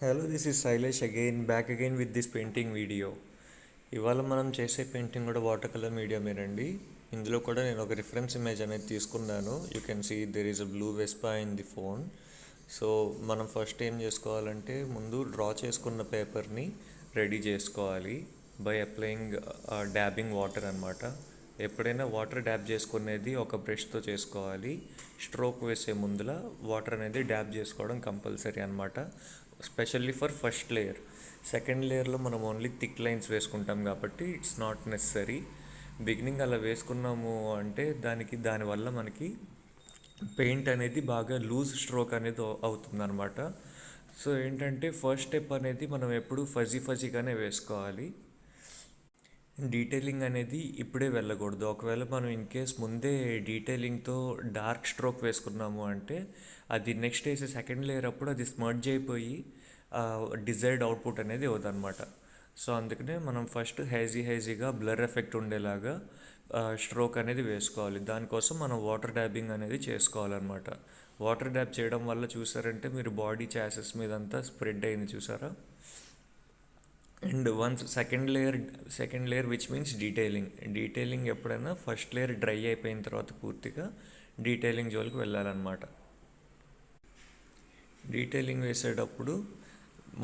Hello, this is Shailesh again back again with this painting video. ఇవాళ మనం చేసే painting కూడా వాటర్ కలర్ మీడియమేనండి. ఇందులో కూడా నేను ఒక రిఫరెన్స్ ఇమేజ్ అనేది తీసుకున్నాను. You can see there is a blue Vespa in the phone. So మనం ఫస్ట్ ఏం చేసుకోవాలంటే ముందు డ్రా చేసుకున్న పేపర్ని రెడీ చేసుకోవాలి బై అప్లయింగ్ డ్యాబింగ్ వాటర్ అనమాట. ఎప్పుడైనా వాటర్ డ్యాబ్ చేసుకునేది ఒక బ్రష్తో చేసుకోవాలి. స్ట్రోక్ వేసే ముందుల వాటర్ అనేది డ్యాబ్ చేసుకోవడం కంపల్సరీ అనమాట, specially for first layer. Second లేయర్లో మనం ఓన్లీ థిక్ లైన్స్ వేసుకుంటాం కాబట్టి ఇట్స్ నాట్ నెసరీ. బిగినింగ్ అలా వేసుకున్నాము అంటే దానివల్ల మనకి పెయింట్ అనేది బాగా లూజ్ స్ట్రోక్ అనేది అవుతుంది అనమాట. సో ఏంటంటే ఫస్ట్ స్టెప్ అనేది మనం ఎప్పుడు ఫజీగానే వేసుకోవాలి. డీటెయిలింగ్ అనేది ఇప్పుడే వెళ్ళకూడదు. ఒకవేళ మనం ఇన్ కేస్ ముందే డీటెయిలింగ్తో డార్క్ స్ట్రోక్ వేసుకున్నాము అంటే అది నెక్స్ట్ వేసే సెకండ్ లేయర్ అప్పుడు అది స్మర్జ్ అయిపోయి డిజైర్డ్ అవుట్పుట్ అనేది అవుతుందన్నమాట. సో అందుకనే మనం ఫస్ట్ హేజీగా బ్లర్ ఎఫెక్ట్ ఉండేలాగా స్ట్రోక్ అనేది వేసుకోవాలి. దానికోసం మనం వాటర్ డ్యాబింగ్ అనేది చేసుకోవాలన్నమాట. వాటర్ డ్యాబ్ చేయడం వల్ల చూసారంటే మీరు బాడీ చాసెస్ మీదంతా స్ప్రెడ్ అయింది చూసారా. And once second layer which means detailing ఎప్పుడైనా ఫస్ట్ లేయర్ డ్రై అయిపోయిన తర్వాత పూర్తిగా డీటెయిలింగ్ జోలికి వెళ్ళాలన్నమాట. డీటెయిలింగ్ వేసేటప్పుడు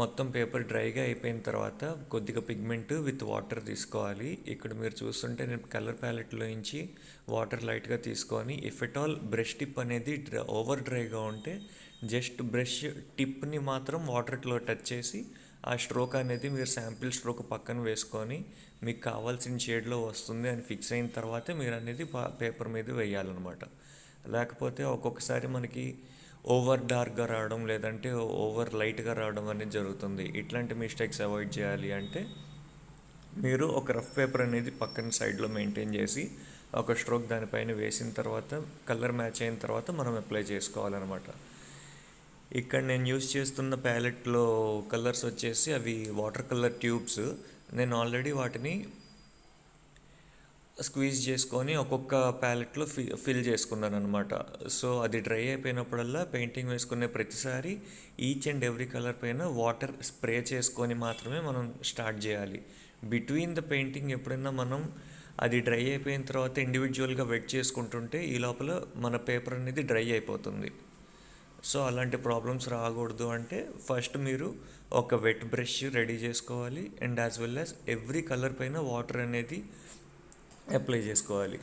మొత్తం పేపర్ డ్రైగా అయిపోయిన తర్వాత కొద్దిగా పిగ్మెంట్ విత్ వాటర్ తీసుకోవాలి. ఇక్కడ మీరు చూస్తుంటే నేను కలర్ ప్యాలెట్లో నుంచి వాటర్ లైట్గా తీసుకొని, if at all brush tip అనేది ఓవర్ డ్రైగా ఉంటే జస్ట్ బ్రష్ టిప్ని మాత్రం వాటర్లో టచ్ చేసి ఆ స్ట్రోక్ అనేది మీరు శాంపిల్ స్ట్రోక్ పక్కన వేసుకొని మీకు కావాల్సిన షేడ్లో వస్తుంది అని ఫిక్స్ అయిన తర్వాతే మీరు అనేది పేపర్ మీద వేయాలన్నమాట. లేకపోతే ఒక్కొక్కసారి మనకి ఓవర్ డార్క్గా రావడం లేదంటే ఓవర్ లైట్గా రావడం అనేది జరుగుతుంది. ఇట్లాంటి మిస్టేక్స్ అవాయిడ్ చేయాలి అంటే మీరు ఒక రఫ్ పేపర్ అనేది పక్కన సైడ్లో మెయింటైన్ చేసి ఒక స్ట్రోక్ దానిపైన వేసిన తర్వాత కలర్ మ్యాచ్ అయిన తర్వాత మనం అప్లై చేసుకోవాలన్నమాట. ఇక్కడ నేను యూస్ చేస్తున్న ప్యాలెట్లో కలర్స్ వచ్చేసి అవి వాటర్ కలర్ ట్యూబ్స్. నేను ఆల్రెడీ వాటిని స్క్వీజ్ చేసుకొని ఒక్కొక్క ప్యాలెట్లో ఫిల్ చేసుకున్నాను అనమాట. సో అది డ్రై అయిపోయినప్పుడల్లా పెయింటింగ్ వేసుకునే ప్రతిసారి ఈచ్ అండ్ ఎవ్రీ కలర్ పైన వాటర్ స్ప్రే చేసుకొని మాత్రమే మనం స్టార్ట్ చేయాలి. బిట్వీన్ ద పెయింటింగ్ ఎప్పుడైనా మనం అది డ్రై అయిపోయిన తర్వాత ఇండివిజువల్గా వెట్ చేసుకుంటుంటే ఈ లోపల మన పేపర్ అనేది డ్రై అయిపోతుంది. సో అలాంటి ప్రాబ్లమ్స్ రాకూడదు అంటే ఫస్ట్ మీరు ఒక వెట్ బ్రష్ రెడీ చేసుకోవాలి and as well as every colour పైన వాటర్ అనేది అప్లై చేసుకోవాలి.